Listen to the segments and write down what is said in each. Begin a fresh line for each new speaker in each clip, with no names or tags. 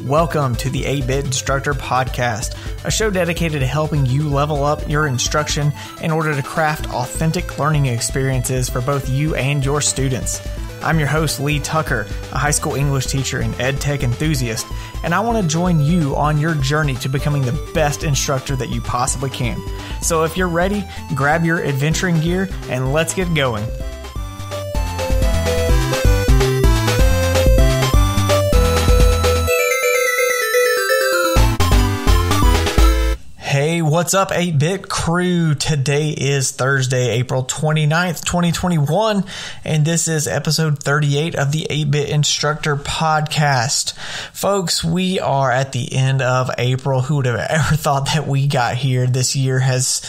Welcome to the 8-Bit Instructor Podcast, a show dedicated to helping you level up your instruction in order to craft authentic learning experiences for both you and your students. I'm your host, Lee Tucker, a high school English teacher and ed tech enthusiast, and I want to join you on your journey to becoming the best instructor that you possibly can. So if you're ready, grab your adventuring gear and let's get going. Hey, what's up, 8-Bit crew? Today is Thursday, April 29th, 2021, and this is episode 38 of the 8-Bit Instructor Podcast. Folks, we are at the end of April. Who would have ever thought that we got here? This year has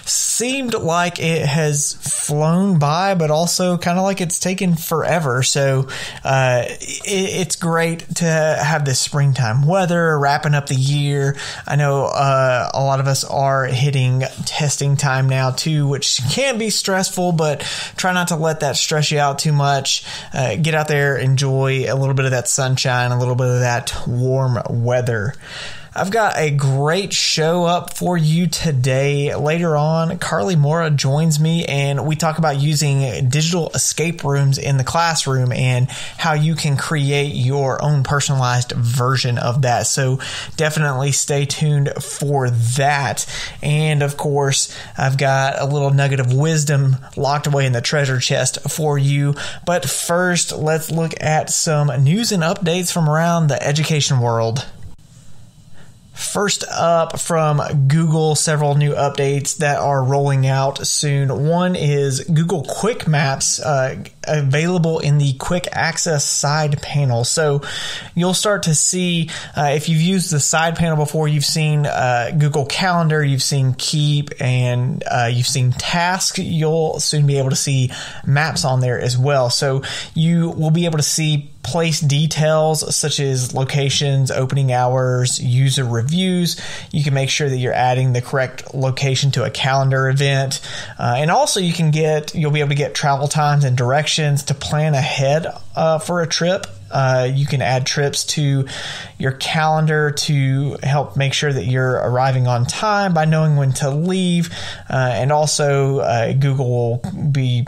seemed like it has flown by, but also kind of like it's taken forever. So it's great to have this springtime weather, wrapping up the year. I know a lot of us are hitting testing time now too, which can be stressful, but try not to let that stress you out too much. Get out there, enjoy a little bit of that sunshine, a little bit of that warm weather. I've got a great show up for you today. Later on, Carly Moura joins me and we talk about using digital escape rooms in the classroom and how you can create your own personalized version of that. So definitely stay tuned for that. And of course, I've got a little nugget of wisdom locked away in the treasure chest for you. But first, let's look at some news and updates from around the education world. First up from Google, several new updates that are rolling out soon. One is Google Quick Maps, available in the quick access side panel. So you'll start to see, if you've used the side panel before, you've seen Google Calendar, you've seen Keep, and you've seen Tasks. You'll soon be able to see Maps on there as well. So you will be able to see place details such as locations, opening hours, user reviews. You can make sure that you're adding the correct location to a calendar event. And also you'll be able to get travel times and directions to plan ahead for a trip. You can add trips to your calendar to help make sure that you're arriving on time by knowing when to leave. And also Google will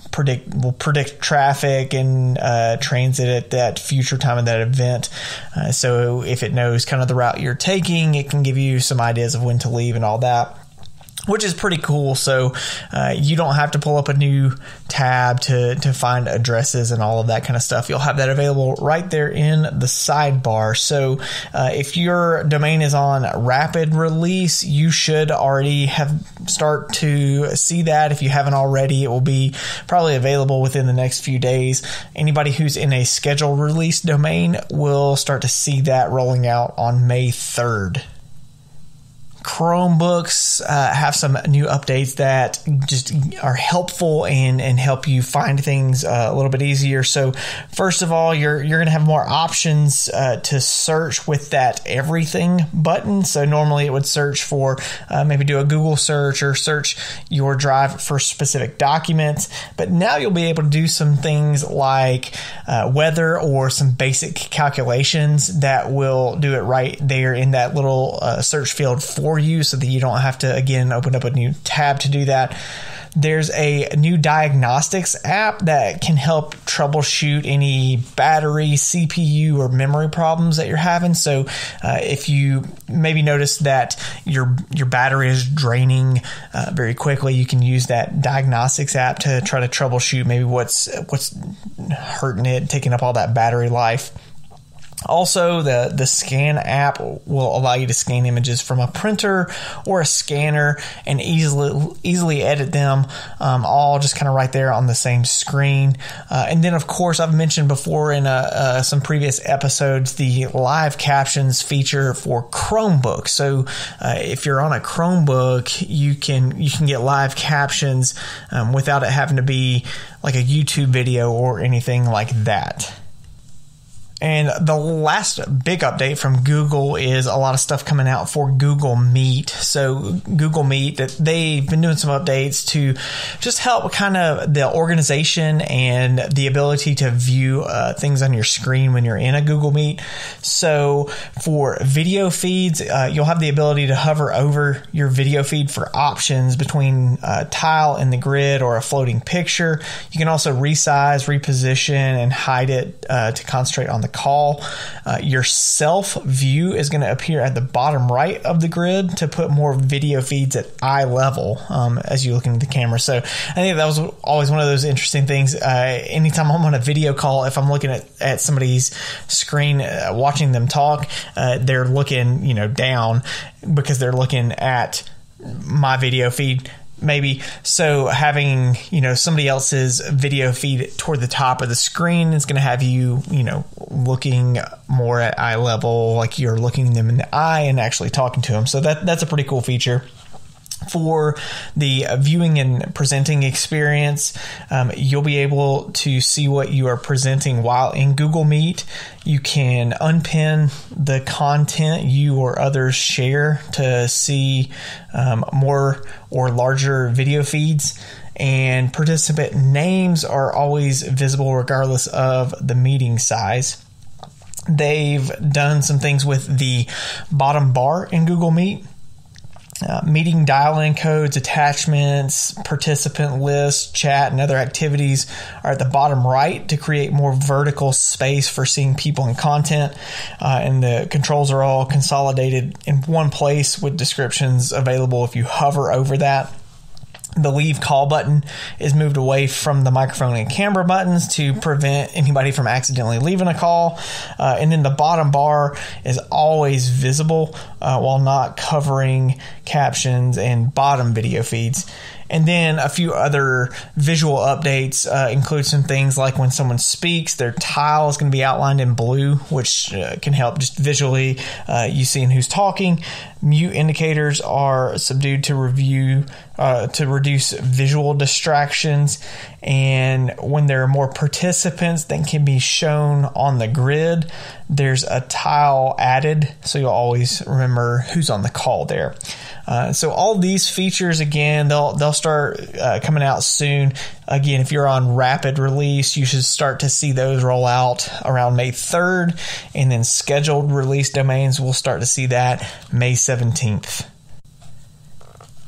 predict traffic and transit at that future time of that event. So if it knows kind of the route you're taking, it can give you some ideas of when to leave and all that, which is pretty cool. So you don't have to pull up a new tab to find addresses and all of that kind of stuff. You'll have that available right there in the sidebar. So if your domain is on rapid release, you should already start to see that. If you haven't already, it will be probably available within the next few days. Anybody who's in a scheduled release domain will start to see that rolling out on May 3rd. Chromebooks have some new updates that just are helpful and help you find things a little bit easier. So first of all, you're going to have more options to search with that everything button. So normally it would search for maybe do a Google search or search your drive for specific documents. But now you'll be able to do some things like weather or some basic calculations that will do it right there in that little search field for you, so that you don't have to again open up a new tab to do that. There's a new diagnostics app that can help troubleshoot any battery, CPU, or memory problems that you're having. So if you maybe notice that your battery is draining very quickly, you can use that diagnostics app to try to troubleshoot maybe what's hurting it, taking up all that battery life. Also, the scan app will allow you to scan images from a printer or a scanner and easily edit them, all just kind of right there on the same screen. And then, of course, I've mentioned before in some previous episodes the live captions feature for Chromebooks. So if you're on a Chromebook, you can get live captions without it having to be like a YouTube video or anything like that. And the last big update from Google is a lot of stuff coming out for Google Meet. So Google Meet, they've been doing some updates to just help kind of the organization and the ability to view things on your screen when you're in a Google Meet. So for video feeds, you'll have the ability to hover over your video feed for options between a tile in the grid or a floating picture. You can also resize, reposition, and hide it to concentrate on the call. Your self view is going to appear at the bottom right of the grid to put more video feeds at eye level as you look into the camera. So I think that was always one of those interesting things. Anytime I'm on a video call, if I'm looking at somebody's screen, watching them talk, they're looking, down because they're looking at my video feed. Maybe. So having, somebody else's video feed toward the top of the screen is going to have you, looking more at eye level, like you're looking them in the eye and actually talking to them. So that's a pretty cool feature. For the viewing and presenting experience, you'll be able to see what you are presenting while in Google Meet. You can unpin the content you or others share to see more or larger video feeds. And participant names are always visible regardless of the meeting size. They've done some things with the bottom bar in Google Meet. Meeting dial-in codes, attachments, participant lists, chat, and other activities are at the bottom right to create more vertical space for seeing people and content. And the controls are all consolidated in one place with descriptions available if you hover over that. The leave call button is moved away from the microphone and camera buttons to prevent anybody from accidentally leaving a call. And then the bottom bar is always visible while not covering captions and bottom video feeds. And then a few other visual updates include some things like when someone speaks, their tile is going to be outlined in blue, which can help just visually you seeing who's talking. Mute indicators are subdued to reduce visual distractions. And when there are more participants than can be shown on the grid, there's a tile added, so you'll always remember who's on the call there. So all these features, again, they'll start coming out soon. Again, if you're on rapid release, you should start to see those roll out around May 3rd, and then scheduled release domains, we'll start to see that May 17th.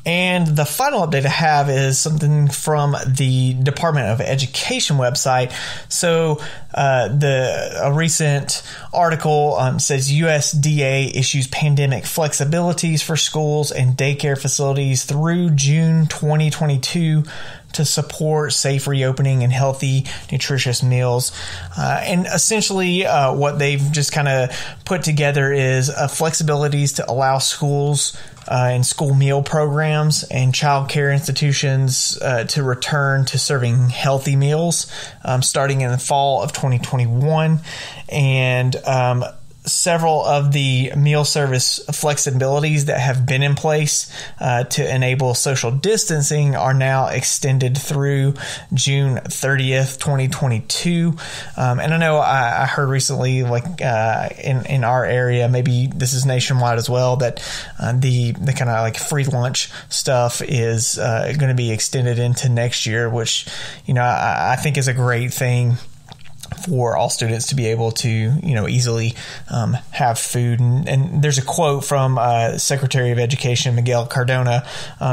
And the final update I have is something from the Department of Education website. So a recent article says USDA issues pandemic flexibilities for schools and daycare facilities through June 2022 to support safe reopening and healthy, nutritious meals. And essentially what they've just kind of put together is flexibilities to allow schools and school meal programs and child care institutions to return to serving healthy meals starting in the fall of 2021. And several of the meal service flexibilities that have been in place to enable social distancing are now extended through June 30th, 2022. And I know I heard recently, like in our area, maybe this is nationwide as well, that the kind of like free lunch stuff is going to be extended into next year, which, I think is a great thing for all students to be able to, easily have food. And there's a quote from Secretary of Education Miguel Cardona.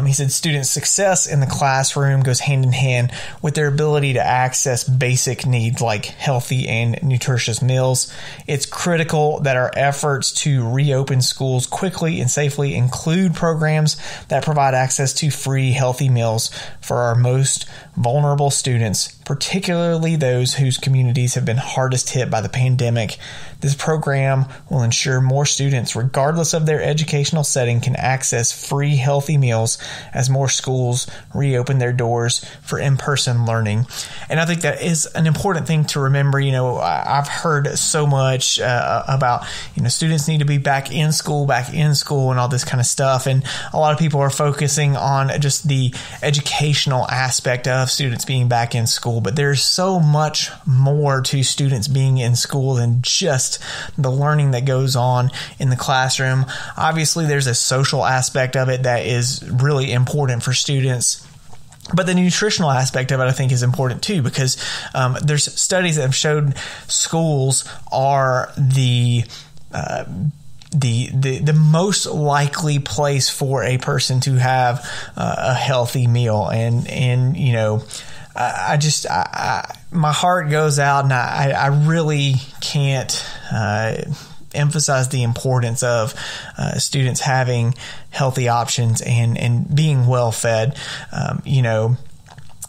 He said, "Student success in the classroom goes hand in hand with their ability to access basic needs like healthy and nutritious meals. It's critical that our efforts to reopen schools quickly and safely include programs that provide access to free, healthy meals for our most vulnerable students, particularly those whose communities have been hardest hit by the pandemic. This program will ensure more students, regardless of their educational setting, can access free healthy meals as more schools reopen their doors for in-person learning. And I think that is an important thing to remember. I've heard so much about, students need to be back in school and all this kind of stuff. And a lot of people are focusing on just the educational aspect of students being back in school. But there's so much more to students being in school than just the learning that goes on in the classroom. Obviously, there's a social aspect of it that is really important for students. But the nutritional aspect of it, I think, is important too, because there's studies that have showed schools are the most likely place for a person to have a healthy meal. And my heart goes out, and I really can't emphasize the importance of students having healthy options and being well fed.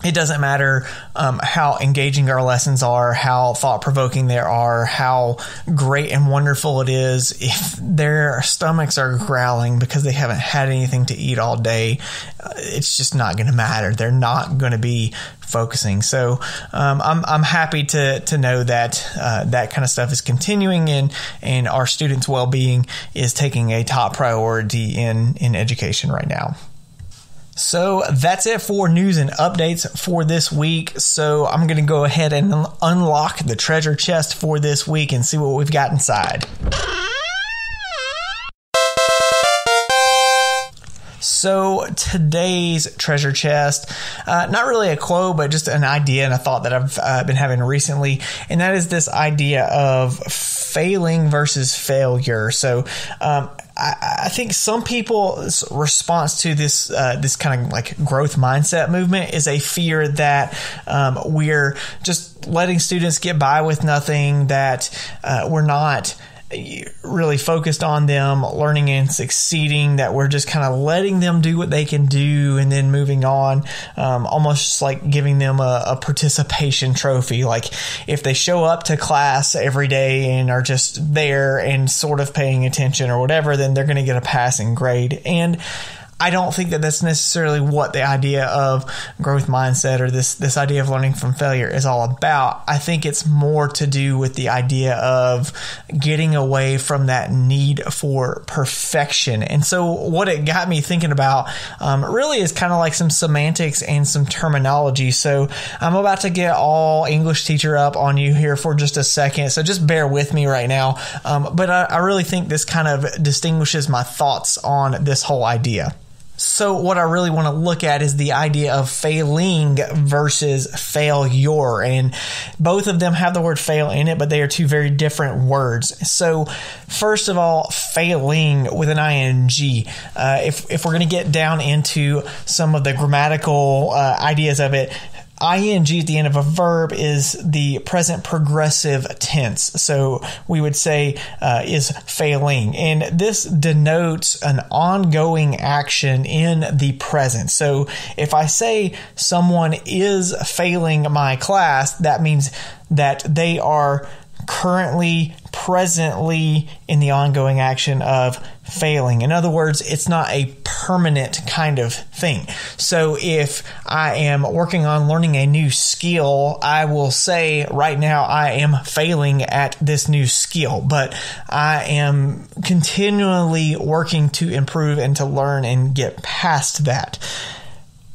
It doesn't matter how engaging our lessons are, how thought-provoking they are, how great and wonderful it is. If their stomachs are growling because they haven't had anything to eat all day, it's just not going to matter. They're not going to be focusing. So I'm happy to know that that kind of stuff is continuing, and our students' well-being is taking a top priority in education right now. So that's it for news and updates for this week. So I'm going to go ahead and unlock the treasure chest for this week and see what we've got inside. So today's treasure chest, not really a quote, but just an idea and a thought that I've been having recently. And that is this idea of failing versus failure. So, I think some people's response to this kind of like growth mindset movement is a fear that we're just letting students get by with nothing, that we're not really focused on them learning and succeeding, that we're just kind of letting them do what they can do and then moving on, almost like giving them a participation trophy. Like if they show up to class every day and are just there and sort of paying attention or whatever, then they're going to get a passing grade. And I don't think that that's necessarily what the idea of growth mindset or this idea of learning from failure is all about. I think it's more to do with the idea of getting away from that need for perfection. And so what it got me thinking about really is kind of like some semantics and some terminology. So I'm about to get all English teacher up on you here for just a second. So just bear with me right now. But I really think this kind of distinguishes my thoughts on this whole idea. So what I really want to look at is the idea of failing versus failure. And both of them have the word fail in it, but they are two very different words. So first of all, failing with an ing. If we're going to get down into some of the grammatical ideas of it, ing at the end of a verb is the present progressive tense. So we would say is failing. And this denotes an ongoing action in the present. So if I say someone is failing my class, that means that they are currently, presently in the ongoing action of failing. In other words, it's not a permanent kind of thing. So if I am working on learning a new skill, I will say right now I am failing at this new skill, but I am continually working to improve and to learn and get past that.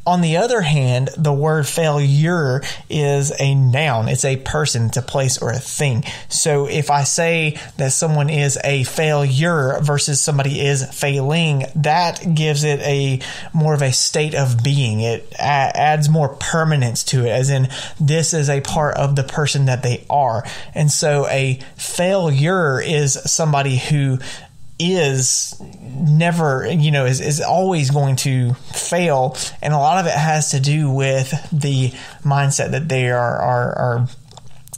On the other hand, the word failure is a noun. It's a person, it's a place, or a thing. So if I say that someone is a failure versus somebody is failing, that gives it a more of a state of being. It adds more permanence to it, as in this is a part of the person that they are. And so a failure is somebody who is never, is always going to fail. And a lot of it has to do with the mindset that they are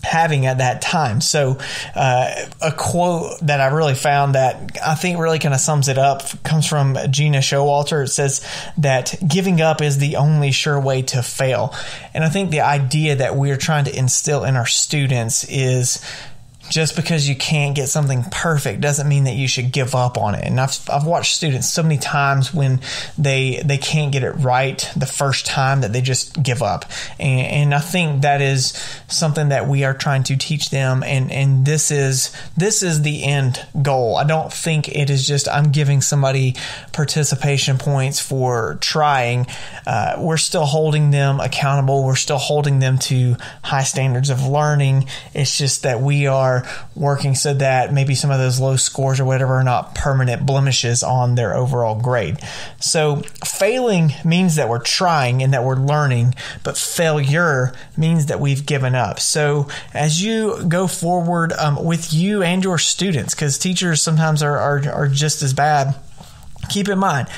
having at that time. So a quote that I really found that I think really kind of sums it up comes from Gina Showalter. It says that giving up is the only sure way to fail. And I think the idea that we're trying to instill in our students is just because you can't get something perfect doesn't mean that you should give up on it. And I've watched students so many times when they can't get it right the first time that they just give up. And I think that is something that we are trying to teach them. And this is the end goal. I don't think it is just I'm giving somebody participation points for trying. We're still holding them accountable. We're still holding them to high standards of learning. It's just that we are working so that maybe some of those low scores or whatever are not permanent blemishes on their overall grade. So failing means that we're trying and that we're learning, but failure means that we've given up. So as you go forward with you and your students, because teachers sometimes are just as bad, keep in mind,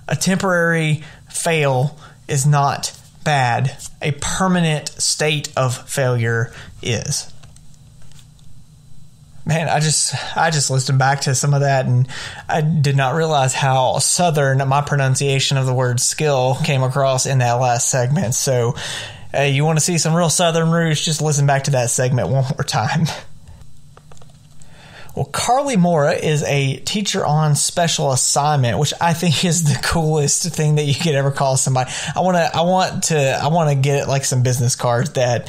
a temporary fail is not bad. A permanent state of failure is. Man, I just listened back to some of that, and I did not realize how Southern my pronunciation of the word skill came across in that last segment. So, you want to see some real Southern roots, just listen back to that segment one more time. Well, Carly Moura is a teacher on special assignment, which I think is the coolest thing that you could ever call somebody. I want to get like some business cards that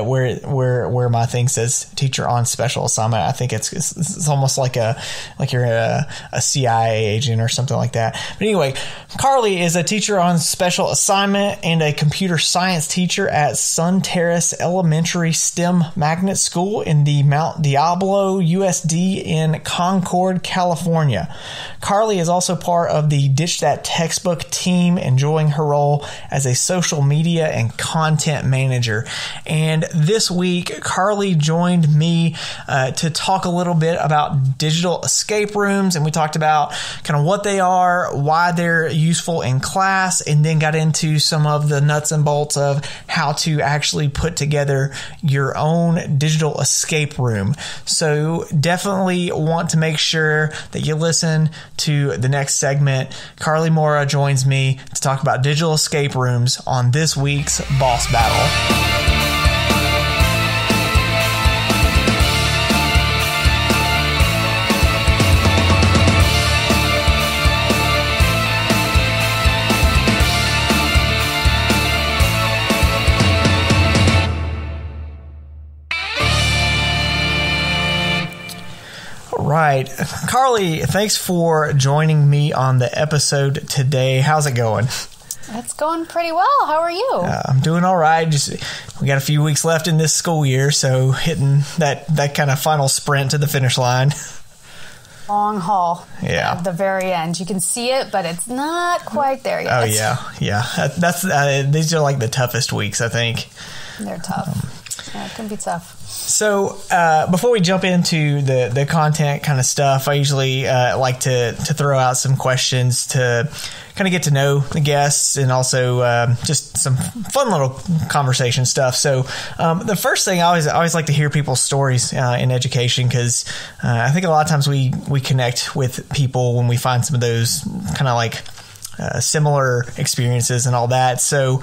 where my thing says teacher on special assignment. I think it's almost like you're a CIA agent or something like that. But anyway, Carly is a teacher on special assignment and a computer science teacher at Sun Terrace Elementary STEM Magnet School in the Mount Diablo USD in Concord, California. Carly is also part of the Ditch That Textbook team, enjoying her role as a social media and content manager. And this week, Carly joined me to talk a little bit about digital escape rooms, and we talked about kind of what they are, why they're useful in class, and then got into some of the nuts and bolts of how to actually put together your own digital escape room. So definitely want to make sure that you listen to the next segment. Carly Moura joins me to talk about digital escape rooms on this week's Boss Battle. Right. Carly, thanks for joining me on the episode today. How's it going?
It's going pretty well. How are you?
I'm doing all right. We got a few weeks left in this school year, so hitting that kind of final sprint to the finish line.
Long haul.
Yeah.
At the very end. You can see it, but it's not quite there yet.
Oh, yeah. That's these are like the toughest weeks, I think.
They're tough. Yeah, it can be tough.
So before we jump into the content kind of stuff, I usually like to throw out some questions to kind of get to know the guests and also just some fun little conversation stuff. So the first thing, I always like to hear people's stories in education, because I think a lot of times we connect with people when we find some of those kind of like similar experiences and all that. So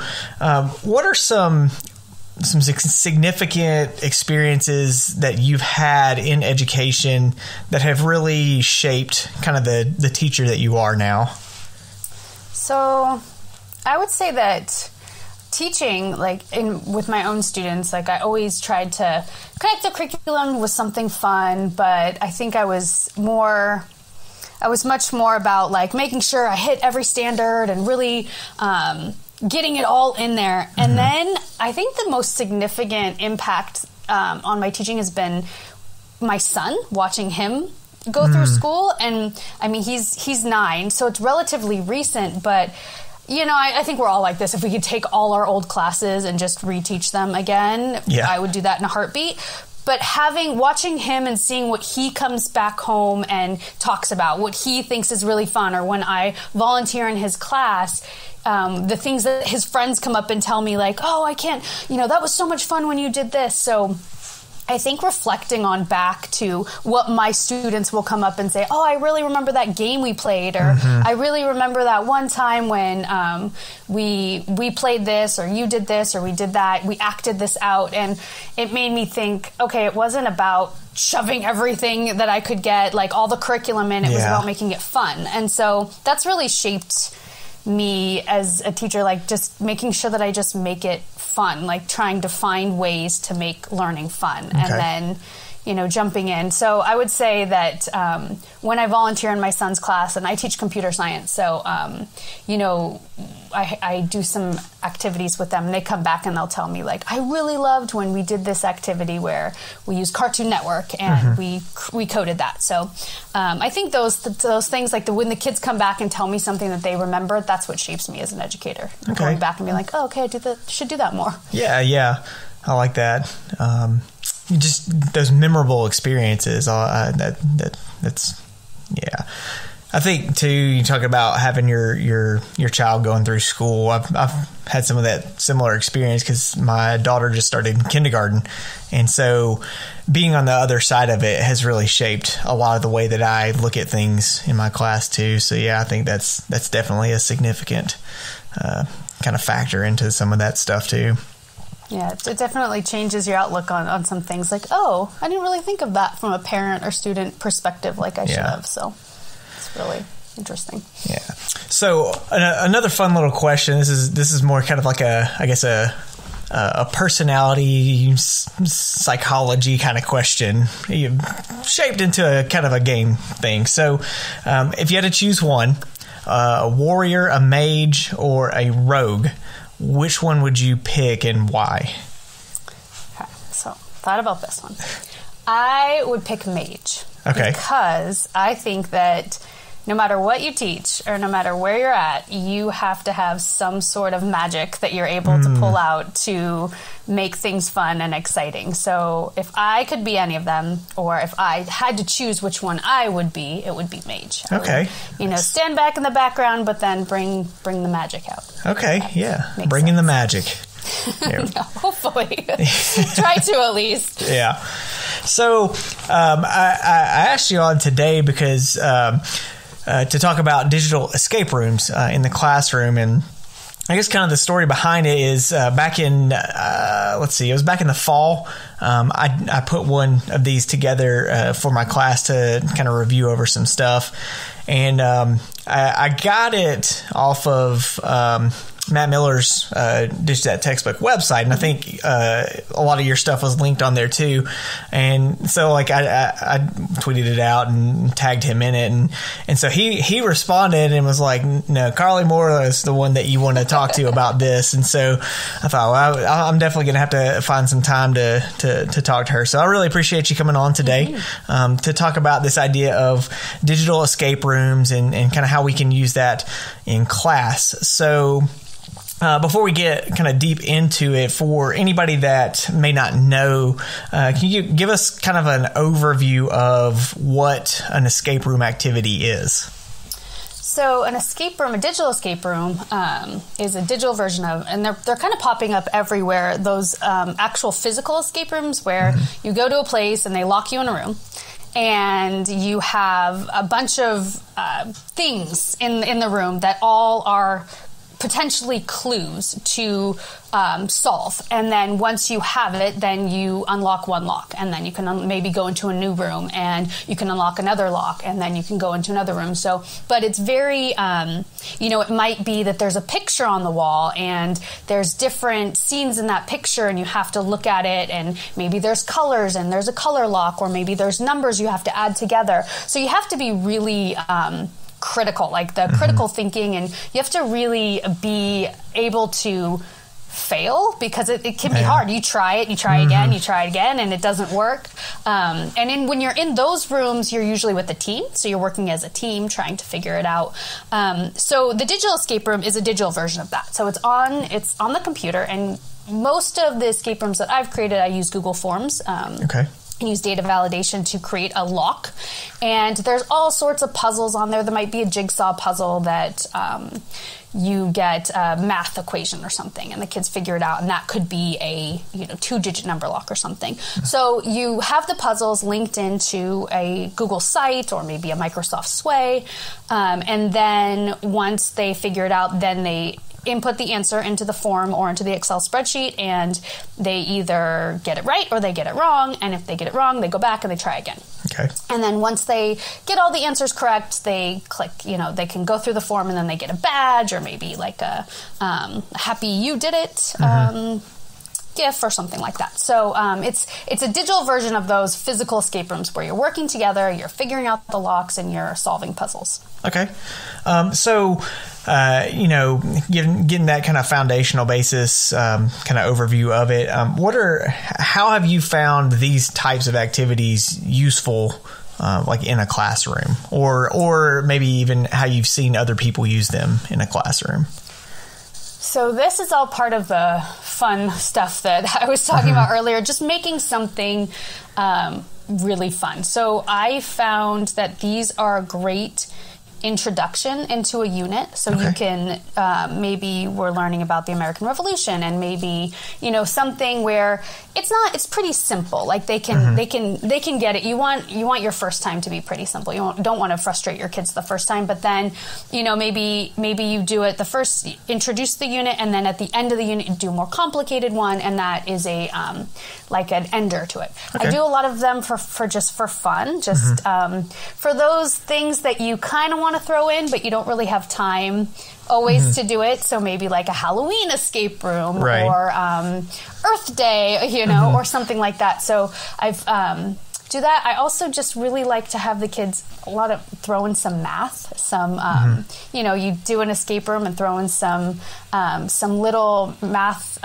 what are some significant experiences that you've had in education that have really shaped kind of the teacher that you are now?
So I would say that teaching, with my own students, I always tried to connect the curriculum with something fun, but I think I was much more about making sure I hit every standard and really getting it all in there. And then I think the most significant impact on my teaching has been my son, watching him go through school. And I mean, he's 9, so it's relatively recent, but I think we're all like this. If we could take all our old classes and just reteach them again, I would do that in a heartbeat. But watching him and seeing what he comes back home and talks about, what he thinks is really fun, or when I volunteer in his class, the things that his friends come up and tell me, oh, I can't, that was so much fun when you did this. So I think reflecting on back to what my students will come up and say, oh, I really remember that game we played, or I really remember that one time when we played this, or you did this, or we did that, we acted this out. And it made me think, okay, it wasn't about shoving everything that I could get, like all the curriculum in. It was about making it fun. And so that's really shaped me as a teacher, like just making sure that I just make it fun, like trying to find ways to make learning fun. And then, jumping in. So I would say that when I volunteer in my son's class, and I teach computer science, so, I do some activities with them, and they come back and they'll tell me, like, I really loved when we did this activity where we used Cartoon Network and we coded that. So I think those things, like when the kids come back and tell me something that they remember, that's what shapes me as an educator. Going back and being like, oh, okay, should do that more. Yeah.
I like that. Just those memorable experiences. That's. I think too. You talk about having your child going through school. I've had some of that similar experience because my daughter just started kindergarten, and so being on the other side of it has really shaped a lot of the way that I look at things in my class too. So I think that's definitely a significant kind of factor into some of that stuff too.
Yeah, it definitely changes your outlook on some things. Like, oh, I didn't really think of that from a parent or student perspective like I should have. So it's really interesting. Yeah.
So another fun little question. This is more kind of like a personality psychology kind of question, shaped into a kind of a game thing. So if you had to choose one, a warrior, a mage, or a rogue, which one would you pick and why?
Okay, so thought about this one. I would pick mage.
Okay.
Because I think that no matter what you teach or no matter where you're at, you have to have some sort of magic that you're able to pull out to make things fun and exciting. So if I could be any of them, or if I had to choose which one I would be, it would be mage. I would, stand back in the background, but then bring the magic out.
Okay, bringing the magic.
Hopefully. Try to at least.
Yeah. So I asked you on today because to talk about digital escape rooms in the classroom, and I guess kind of the story behind it is back in, it was back in the fall. I put one of these together for my class to kind of review over some stuff. And I got it off of Matt Miller's Ditch That Textbook website, and I think a lot of your stuff was linked on there too. And so I tweeted it out and tagged him in it, and so he responded and was like, "No, Carly Moura is the one that you want to talk to about this." And so I thought, well, I'm definitely going to have to find some time to talk to her. So I really appreciate you coming on today to talk about this idea of digital escape rooms and kind of how we can use that in class. So before we get kind of deep into it, for anybody that may not know, can you give us kind of an overview of what an escape room activity is?
So an escape room, a digital escape room, is a digital version of, and they're kind of popping up everywhere, those actual physical escape rooms where you go to a place and they lock you in a room. And you have a bunch of things in the room that all are potentially clues to solve. And then once you have it, then you unlock one lock, and then you can maybe go into a new room, and you can unlock another lock, and then you can go into another room. So, but it's very, it might be that there's a picture on the wall, and there's different scenes in that picture, and you have to look at it, and maybe there's colors, and there's a color lock, or maybe there's numbers you have to add together. So you have to be really critical, like the critical thinking, and you have to really be able to fail, because it can be hard. You try it, you try again, you try it again, and it doesn't work. And when you're in those rooms, you're usually with a team, so you're working as a team trying to figure it out. So the digital escape room is a digital version of that. So it's on the computer, and most of the escape rooms that I've created, I use Google Forms. And use data validation to create a lock. And there's all sorts of puzzles on there. There might be a jigsaw puzzle that you get a math equation or something, and the kids figure it out, and that could be a 2-digit number lock or something. So you have the puzzles linked into a Google site or maybe a Microsoft Sway, and then once they figure it out, then they input the answer into the form or into the Excel spreadsheet, and they either get it right or they get it wrong. And if they get it wrong, they go back and they try again.
Okay.
And then once they get all the answers correct, they click, they can go through the form, and then they get a badge or maybe like a happy you did it GIF or something like that. So it's a digital version of those physical escape rooms where you're working together, you're figuring out the locks, and you're solving puzzles.
Okay. So getting that kind of foundational basis kind of overview of it, how have you found these types of activities useful, like in a classroom, or maybe even how you've seen other people use them in a classroom?
So this is all part of the fun stuff that I was talking about earlier, just making something really fun. So I found that these are a great introduction into a unit. So you can maybe we're learning about the American Revolution, and maybe something where it's pretty simple. Like they can get it. You want your first time to be pretty simple. You don't want to frustrate your kids the first time, but then maybe you do it the first, introduce the unit, and then at the end of the unit you do a more complicated one, and that is a like an ender to it. I do a lot of them for fun, just for those things that you kind of want to throw in, but you don't really have time always to do it. So maybe like a Halloween escape room or Earth Day, or something like that. So I've do that. I also just really like to have the kids throw in some math, some you do an escape room and throw in some little math.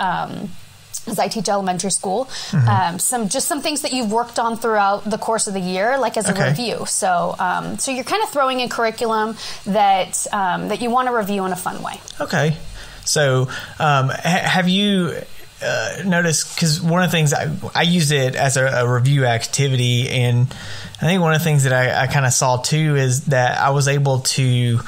As I teach elementary school, some things that you've worked on throughout the course of the year, like as a review. So, so you're kind of throwing in curriculum that you want to review in a fun way. Okay.
So, have you noticed? Because one of the things I use it as a review activity, and I think one of the things that I kind of saw too is that I was able to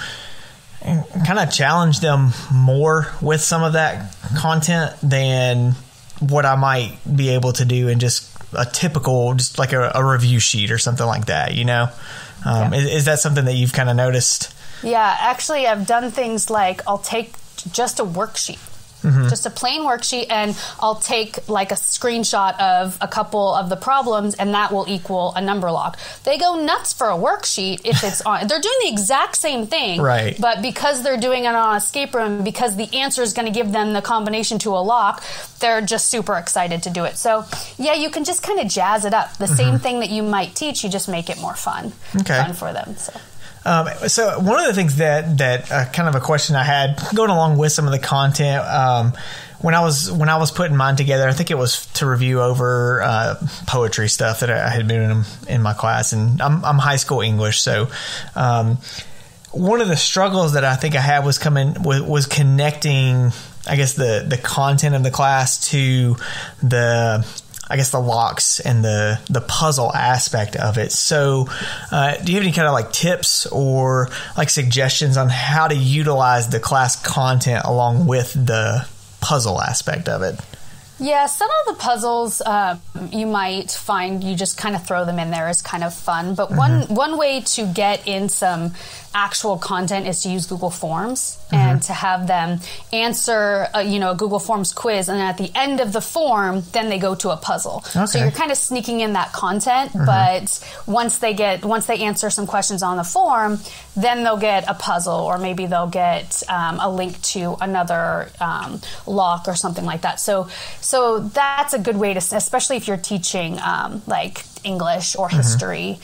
kind of challenge them more with some of that content than what I might be able to do in just a typical, just like a review sheet or something like that, Is that something that you've kind of noticed?
Yeah, actually I've done things like I'll take just a worksheet, just a plain worksheet, and I'll take like a screenshot of a couple of the problems, and that will equal a number lock. They go nuts for a worksheet if it's on. They're doing the exact same thing,
right?
But because they're doing it on escape room, because the answer is going to give them the combination to a lock, they're just super excited to do it. So yeah, you can just kind of jazz it up. The same thing that you might teach, you just make it more fun for them.
So one of the things that kind of a question I had going along with some of the content, when I was putting mine together, I think it was to review over poetry stuff that I had been in my class, and I'm high school English, so one of the struggles that I think I had was connecting, I guess, the content of the class to the locks and the puzzle aspect of it. So do you have any kind of like tips or like suggestions on how to utilize the class content along with the puzzle aspect of it?
Yeah, some of the puzzles you might find you just kind of throw them in there is kind of fun. But one way to get in some actual content is to use Google Forms and to have them answer a Google Forms quiz, and then at the end of the form, then they go to a puzzle. So you're kind of sneaking in that content, but once they answer some questions on the form, then they'll get a puzzle, or maybe they'll get a link to another lock or something like that. So that's a good way to, especially if you're teaching like English or history,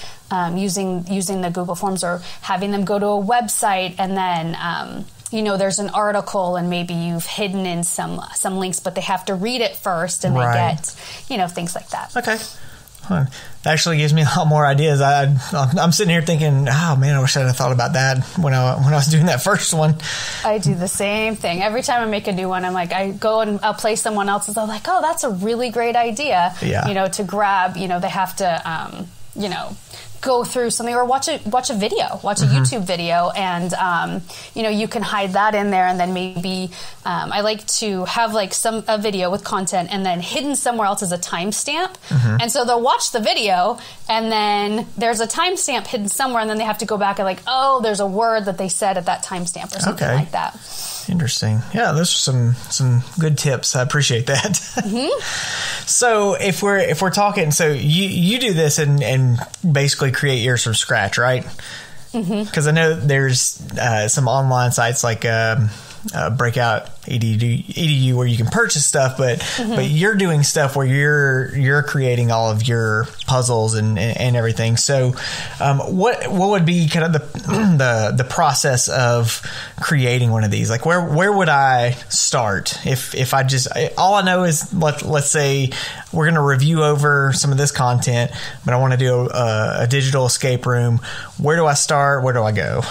using the Google Forms, or having them go to a website, and then there's an article, and maybe you've hidden in some links, but they have to read it first, and they get things like that.
Okay. That actually gives me a lot more ideas. I'm sitting here thinking, oh man, I wish I'd have thought about that when I was doing that first one.
I do the same thing. Every time I make a new one, I'm like, I go and I'll play someone else's. I'm like, oh, that's a really great idea. To grab, they have to, go through something, or watch a video, watch a YouTube video, and you can hide that in there, and then maybe I like to have like a video with content, and then hidden somewhere else is a timestamp, and so they'll watch the video, and then there's a timestamp hidden somewhere, and then they have to go back and like, oh, there's a word that they said at that timestamp or something like that.
Interesting. Yeah, those are some good tips. I appreciate that. So if we're talking, so you do this and basically create yours from scratch, right? Because I know there's some online sites like Breakout edu where you can purchase stuff, but you're doing stuff where you're creating all of your puzzles and everything. So what would be kind of the process of creating one of these? Like where would I start if I just, all I know is let's say we're going to review over some of this content, but I want to do a digital escape room. Where do I start? Where do I go?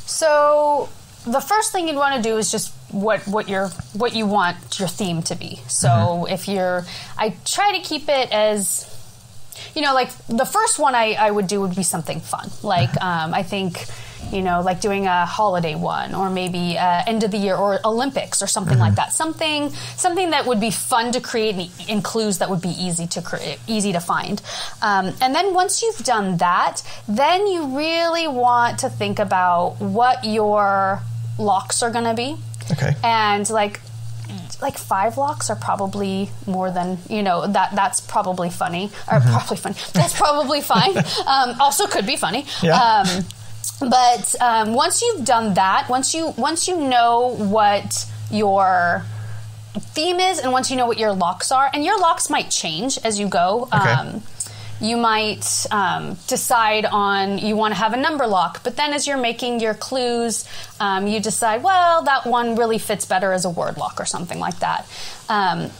So the first thing you'd want to do is just what you want your theme to be. So I try to keep it as, like the first one I would do would be something fun. Like I think, like doing a holiday one, or maybe end of the year, or Olympics, or something like that. Something that would be fun to create and clues that would be easy to create, easy to find. And then once you've done that, then you really want to think about what your locks are going to be. Okay. And like 5 locks are probably more than, that's probably funny, or probably funny. That's probably fine. Also could be funny. Yeah. But once you've done that, once you know what your theme is, and once you know what your locks are, and your locks might change as you go. Okay. You might decide on, you want to have a number lock, but then as you're making your clues, you decide, well, that one really fits better as a word lock or something like that.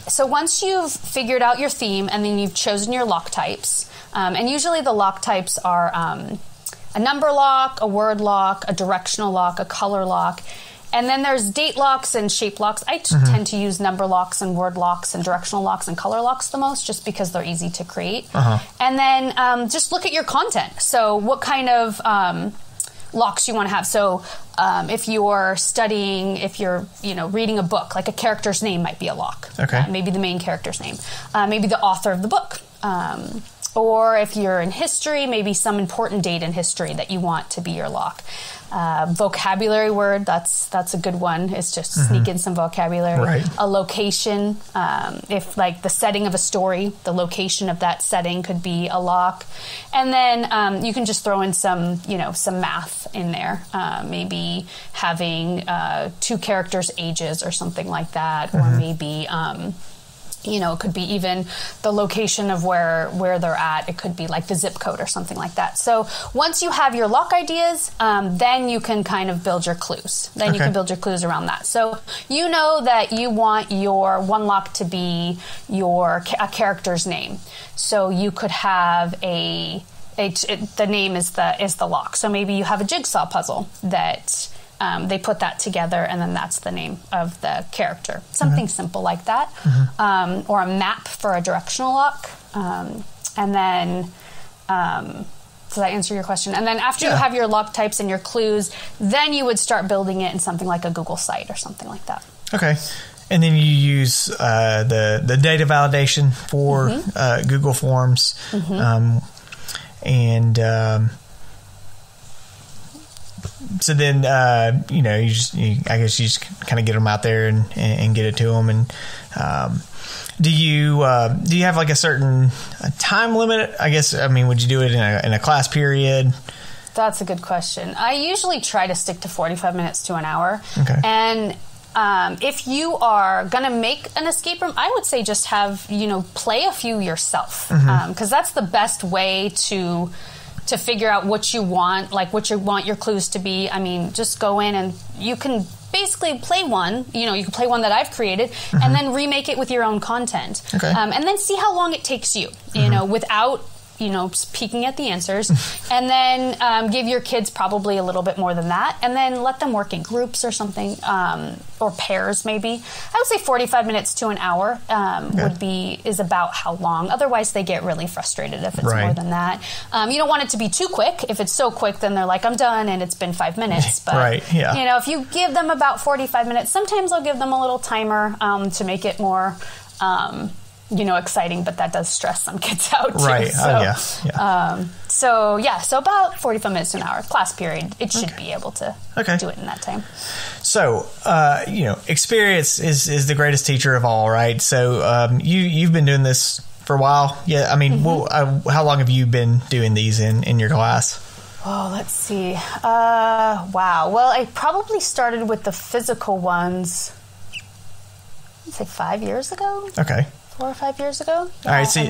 So once you've figured out your theme, and then you've chosen your lock types, and usually the lock types are a number lock, a word lock, a directional lock, a color lock. And then there's date locks and shape locks. I tend to use number locks and word locks and directional locks and color locks the most, just because they're easy to create. And then just look at your content. So what kind of locks you want to have. So if you're studying, if you're reading a book, like a character's name might be a lock. Okay. Maybe the main character's name. Maybe the author of the book. Or if you're in history, maybe some important date in history that you want to be your lock. Vocabulary word, that's a good one. It's just sneak in some vocabulary. Right. A location, if like the setting of a story, the location of that setting could be a lock. And then you can just throw in some math in there. Maybe having 2 characters' ages or something like that. Or maybe it could be even the location of where they're at. It could be like the zip code or something like that. So once you have your lock ideas, then you can kind of build your clues. Then you can build your clues around that. So you know that you want your one lock to be a character's name. So you could have the name is the lock. So maybe you have a jigsaw puzzle that they put that together, and then that's the name of the character. Something simple like that. Or a map for a directional lock. And then, does that answer your question? And then after you have your lock types and your clues, then you would start building it in something like a Google site or something like that. Okay.
And then you use the data validation for Google Forms. So then, I guess you just kind of get them out there and get it to them. And do you have like a certain time limit? I guess, would you do it in a class period?
That's a good question. I usually try to stick to 45 minutes to an hour. Okay. And if you are going to make an escape room, I would say just have, play a few yourself. Because that's the best way to figure out what you want, like what you want your clues to be. Just go in and you can basically play one. You can play one that I've created and then remake it with your own content. Okay. And then see how long it takes you, without peeking at the answers, and then give your kids probably a little bit more than that, and then let them work in groups or something, or pairs maybe. I would say 45 minutes to an hour is about how long. Otherwise, they get really frustrated if it's more than that. You don't want it to be too quick. If it's so quick, then they're like, I'm done, and it's been 5 minutes. But, if you give them about 45 minutes, sometimes I'll give them a little timer to make it more exciting, but that does stress some kids out too.
Right.
So, so about 45 minutes to an hour class period, it should be able to do it in that time.
So, experience is the greatest teacher of all, right? So, you've been doing this for a while. Yeah. I mean, how long have you been doing these in your class?
Oh, let's see. Wow. Well, I probably started with the physical ones, I'd say 5 years ago.
Okay.
4 or 5 years ago.
All right, so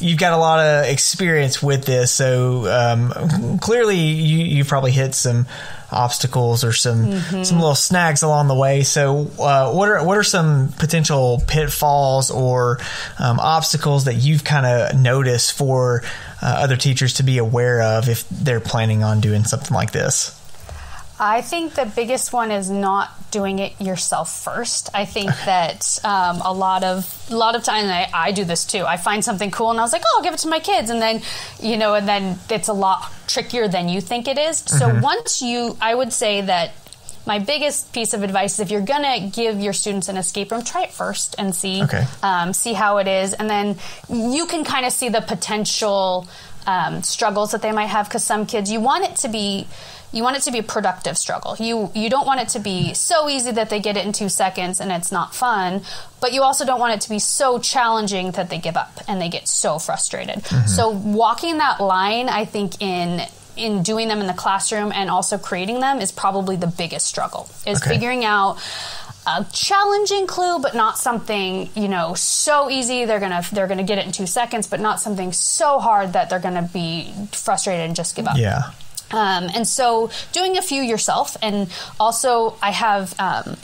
you've got a lot of experience with this, so clearly you've probably hit some obstacles or some little snags along the way. So what are some potential pitfalls or obstacles that you've kind of noticed for other teachers to be aware of if they're planning on doing something like this?
I think the biggest one is not doing it yourself first. I think that a lot of times, and I do this too. I find something cool and I was like, I'll give it to my kids, and then it's a lot trickier than you think it is. So I would say that my biggest piece of advice is if you're gonna give your students an escape room, try it first and see how it is, and then you can kind of see the potential struggles that they might have, because some kids you want it to be a productive struggle. You don't want it to be so easy that they get it in 2 seconds and it's not fun, but you also don't want it to be so challenging that they give up and they get so frustrated. So walking that line, I think in doing them in the classroom and also creating them is probably the biggest struggle, is figuring out a challenging clue, but not something, so easy they're gonna get it in 2 seconds, but not something so hard that they're gonna be frustrated and just give up.
Yeah.
And so doing a few yourself, and also I have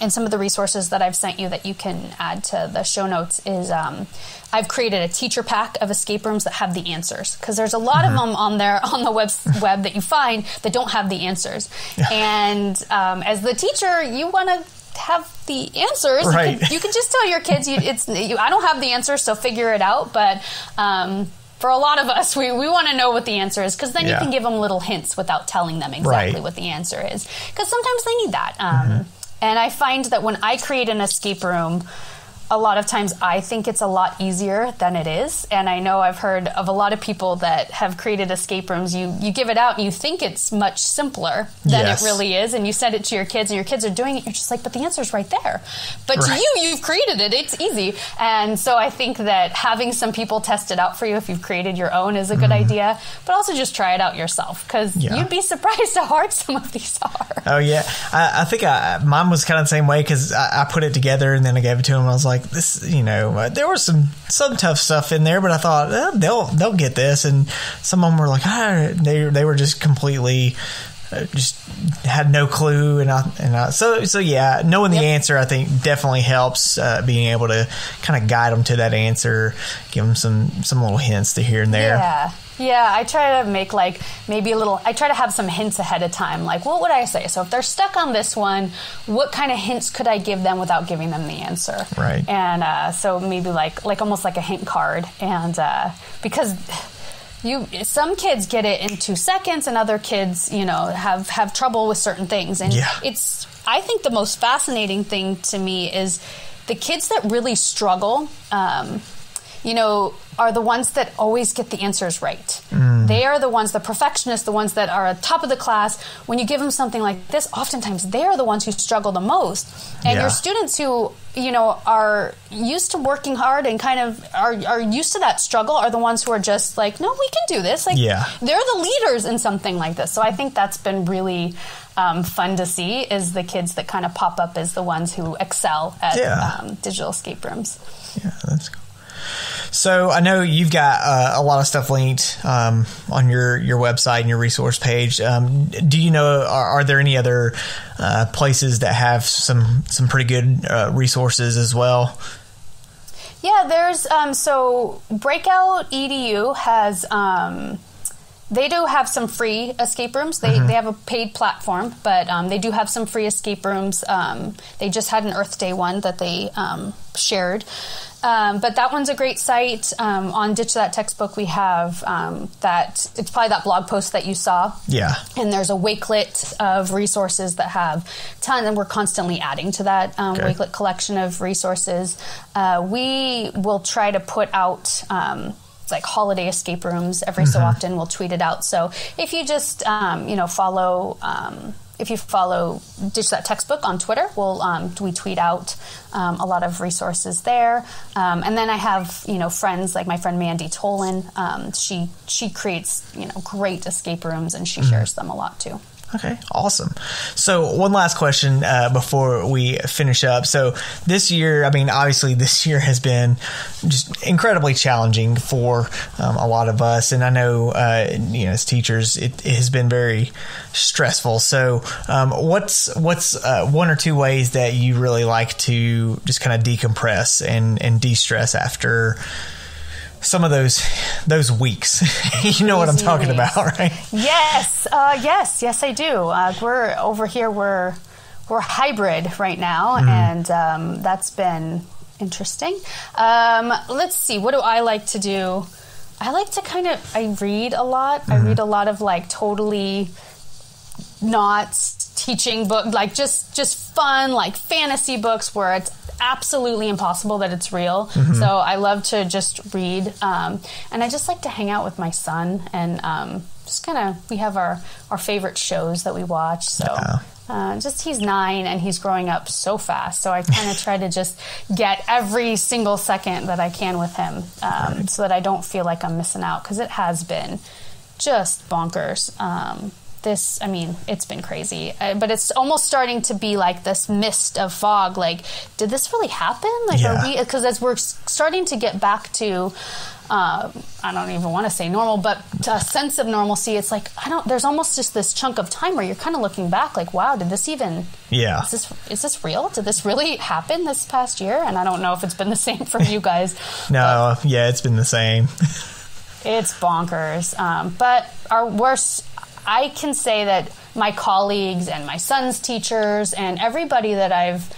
in some of the resources that I've sent you that you can add to the show notes is I've created a teacher pack of escape rooms that have the answers, because there's a lot of them on the web that you find that don't have the answers. And as the teacher, you want to have the answers.
Right.
You can just tell your kids, I don't have the answers, so figure it out. But for a lot of us, we want to know what the answer is, because then you can give them little hints without telling them exactly what the answer is, because sometimes they need that. And I find that when I create an escape room, a lot of times I think it's a lot easier than it is. And I know I've heard of a lot of people that have created escape rooms. You give it out and you think it's much simpler than it really is. And you send it to your kids and your kids are doing it. You're just like, but the answer's right there. But to you've created it. It's easy. And so I think that having some people test it out for you if you've created your own is a good idea. But also just try it out yourself, because you'd be surprised how hard some of these are.
Oh, yeah. I think mine was kind of the same way, because I put it together and then I gave it to them. I was like, this, there was some tough stuff in there, but I thought they'll get this. And some of them were like, they were just completely just had no clue. So yeah, knowing the answer, I think definitely helps, being able to kind of guide them to that answer, give them some little hints to here and there.
Yeah, I try to make I try to have some hints ahead of time. Like, what would I say? So if they're stuck on this one, what kind of hints could I give them without giving them the answer?
Right.
And so maybe like almost like a hint card. And because some kids get it in 2 seconds and other kids, have trouble with certain things. And I think the most fascinating thing to me is the kids that really struggle, are the ones that always get the answers right. They are the ones, the perfectionists, the ones that are at top of the class. When you give them something like this, oftentimes they are the ones who struggle the most. And your students who, are used to working hard and kind of are used to that struggle are the ones who are just like, no, we can do this. They're the leaders in something like this. So I think that's been really fun to see, is the kids that kind of pop up as the ones who excel at digital escape rooms.
Yeah, that's cool. So I know you've got a lot of stuff linked on your website and your resource page. Do you know, are there any other places that have some pretty good resources as well?
Yeah, there's so Breakout EDU has they do have some free escape rooms. They have a paid platform, but they do have some free escape rooms. They just had an Earth Day one that they shared. But that one's a great site. On Ditch That Textbook, we have that. It's probably that blog post that you saw.
Yeah.
And there's a Wakelet of resources that have tons, and we're constantly adding to that Wakelet collection of resources. We will try to put out like holiday escape rooms every so often. We'll tweet it out. So if you just follow. If you follow Ditch That Textbook on Twitter, we tweet out a lot of resources there. And then I have, friends like my friend Mandy Tolan. She creates, great escape rooms, and she shares them a lot too.
Okay, awesome. So one last question before we finish up. So this year, obviously this year has been just incredibly challenging for a lot of us. And I know, as teachers, it has been very stressful. So what's one or two ways that you really like to just kind of decompress and de-stress after some of those weeks? You know what I'm talking about, right?
Yes, yes, I do. We're over here. We're hybrid right now, and that's been interesting. Let's see. What do I like to do? I like to I read a lot. I read a lot of like totally not teaching book, like just fun, like fantasy books where it's absolutely impossible that it's real. So I love to just read, and I just like to hang out with my son, and just we have our favorite shows that we watch. So he's 9 and he's growing up so fast, so I kind of try to just get every single second that I can with him, so that I don't feel like I'm missing out, because it has been just bonkers. It's been crazy, but it's almost starting to be like this mist of fog. Like, did this really happen? Like, are we? Because as we're starting to get back to, I don't even want to say normal, but a sense of normalcy. It's like there's almost just this chunk of time where you're kind of looking back, like, wow, did this even? Yeah. Is this real? Did this really happen this past year? And I don't know if it's been the same for you guys.
No, it's been the same.
It's bonkers. But our worst. I can say that my colleagues and my son's teachers and everybody that I've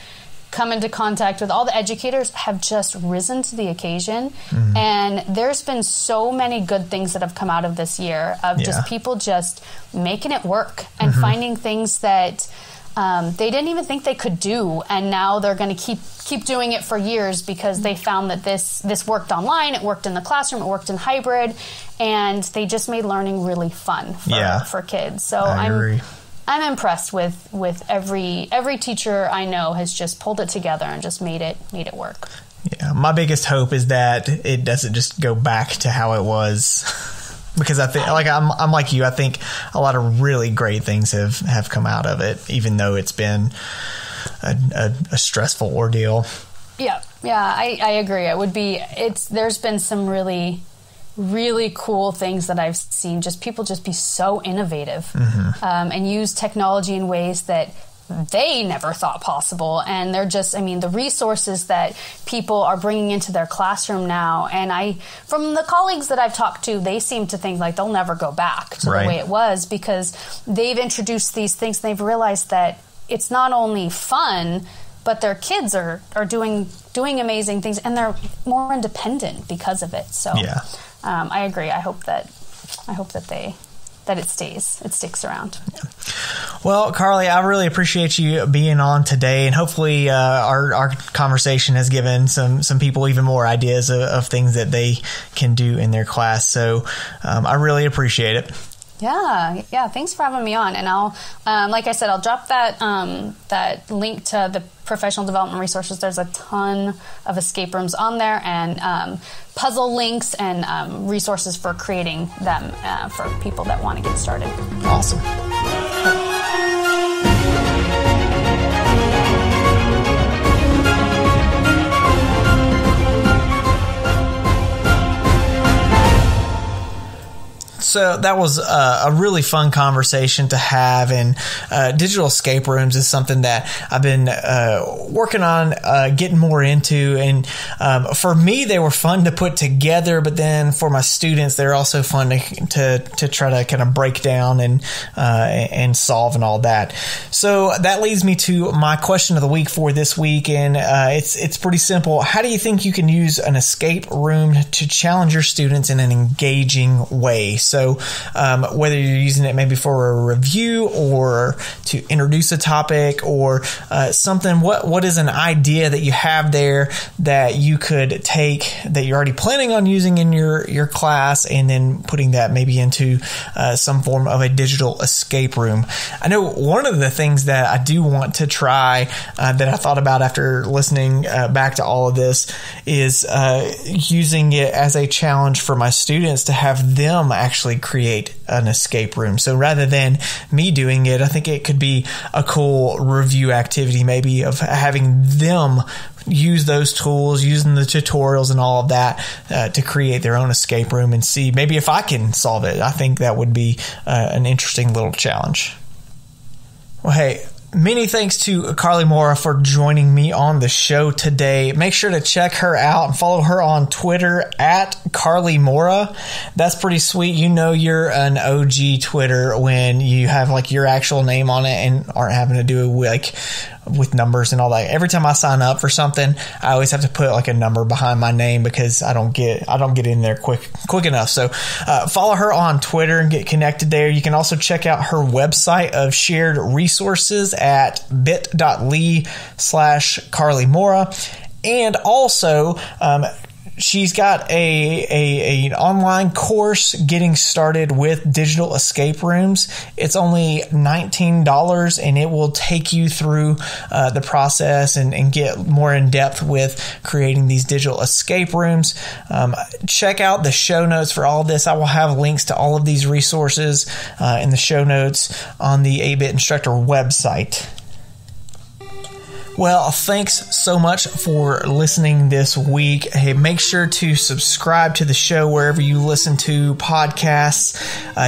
come into contact with, all the educators, have just risen to the occasion. And there's been so many good things that have come out of this year of just people just making it work and finding things that they didn't even think they could do, and now they're going to keep doing it for years because they found that this worked online, it worked in the classroom, it worked in hybrid, and they just made learning really fun for kids. So I'm impressed with every teacher I know has just pulled it together and just made it work.
Yeah, my biggest hope is that it doesn't just go back to how it was. Because I think, I'm like you, I think a lot of really great things have come out of it, even though it's been a stressful ordeal. Yeah,
I agree. There's been some really, really cool things that I've seen. Just people just be so innovative and use technology in ways that they never thought possible. And they're just, the resources that people are bringing into their classroom now. And from the colleagues that I've talked to, they seem to think like they'll never go back to the way it was, because they've introduced these things. And they've realized that it's not only fun, but their kids are doing amazing things, and they're more independent because of it. So I agree. I hope that it sticks around.
Yeah. Well, Carly, I really appreciate you being on today, and hopefully our conversation has given some people even more ideas of things that they can do in their class. So I really appreciate it.
Yeah. Thanks for having me on. And I'll, like I said, I'll drop that link to the professional development resources. There's a ton of escape rooms on there, and puzzle links and resources for creating them for people that want to get started.
Awesome. So that was a really fun conversation to have, and digital escape rooms is something that I've been working on getting more into, and for me they were fun to put together, but then for my students they're also fun to try to kind of break down and solve and all that. So that leads me to my question of the week for this week, and it's pretty simple. How do you think you can use an escape room to challenge your students in an engaging way? So whether you're using it maybe for a review or to introduce a topic or something, what is an idea that you have there that you could take that you're already planning on using in your class, and then putting that maybe into some form of a digital escape room? I know one of the things that I do want to try that I thought about after listening back to all of this is using it as a challenge for my students to have them actually create an escape room. So rather than me doing it, I think it could be a cool review activity maybe of having them use those tools, using the tutorials and all of that to create their own escape room and see maybe if I can solve it. I think that would be an interesting little challenge. Well, hey, many thanks to Carly Moura for joining me on the show today. Make sure to check her out and follow her on Twitter at Carly Moura. That's pretty sweet. You know you're an OG Twitter when you have like your actual name on it and aren't having to do like with numbers and all that. Every time I sign up for something, I always have to put like a number behind my name because I don't get in there quick enough. So follow her on Twitter and get connected there. You can also check out her website of shared resources at bit.ly/Carly Moura. And also, she's got an online course getting started with digital escape rooms. It's only $19 and it will take you through the process and get more in depth with creating these digital escape rooms. Check out the show notes for all of this. I will have links to all of these resources in the show notes on the 8-Bit Instructor website. Well, thanks so much for listening this week. Hey, make sure to subscribe to the show wherever you listen to podcasts.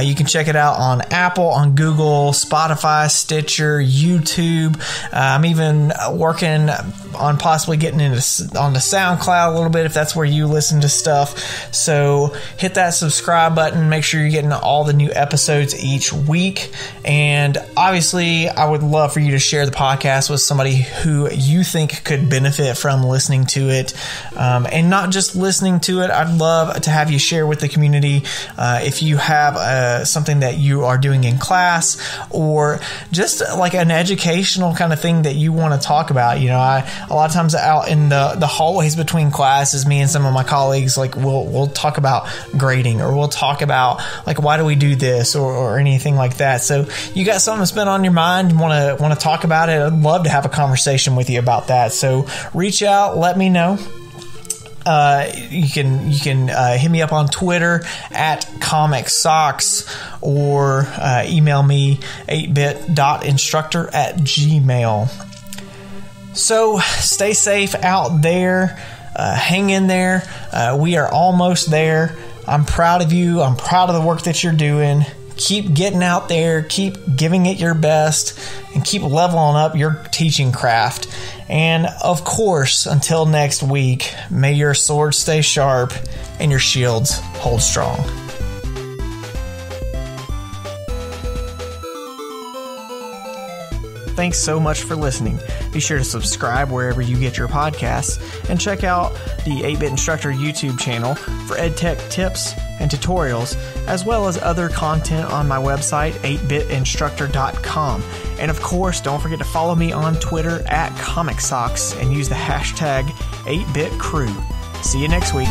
You can check it out on Apple, on Google, Spotify, Stitcher, YouTube. I'm even working on possibly getting onto SoundCloud a little bit if that's where you listen to stuff. So hit that subscribe button. Make sure you're getting all the new episodes each week. And obviously, I would love for you to share the podcast with somebody who you think could benefit from listening to it, and not just listening to it. I'd love to have you share with the community if you have something that you are doing in class or just like an educational kind of thing that you want to talk about. You know, a lot of times out in the hallways between classes, me and some of my colleagues, like we'll talk about grading, or we'll talk about like why do we do this, or anything like that. So you got something that's been on your mind, want to talk about it, I'd love to have a conversation with you about that. So reach out, let me know. You can hit me up on Twitter at Comic Socks, or email me 8bit.instructor@gmail.com. So stay safe out there. Hang in there. We are almost there. I'm proud of you. I'm proud of the work that you're doing. Keep getting out there, keep giving it your best, and keep leveling up your teaching craft. And of course, until next week, may your swords stay sharp and your shields hold strong. Thanks so much for listening. Be sure to subscribe wherever you get your podcasts, and check out the 8-Bit Instructor YouTube channel for EdTech tips and tutorials, as well as other content on my website, 8bitinstructor.com. And of course, don't forget to follow me on Twitter at ComicSocks and use the hashtag 8BitCrew. See you next week.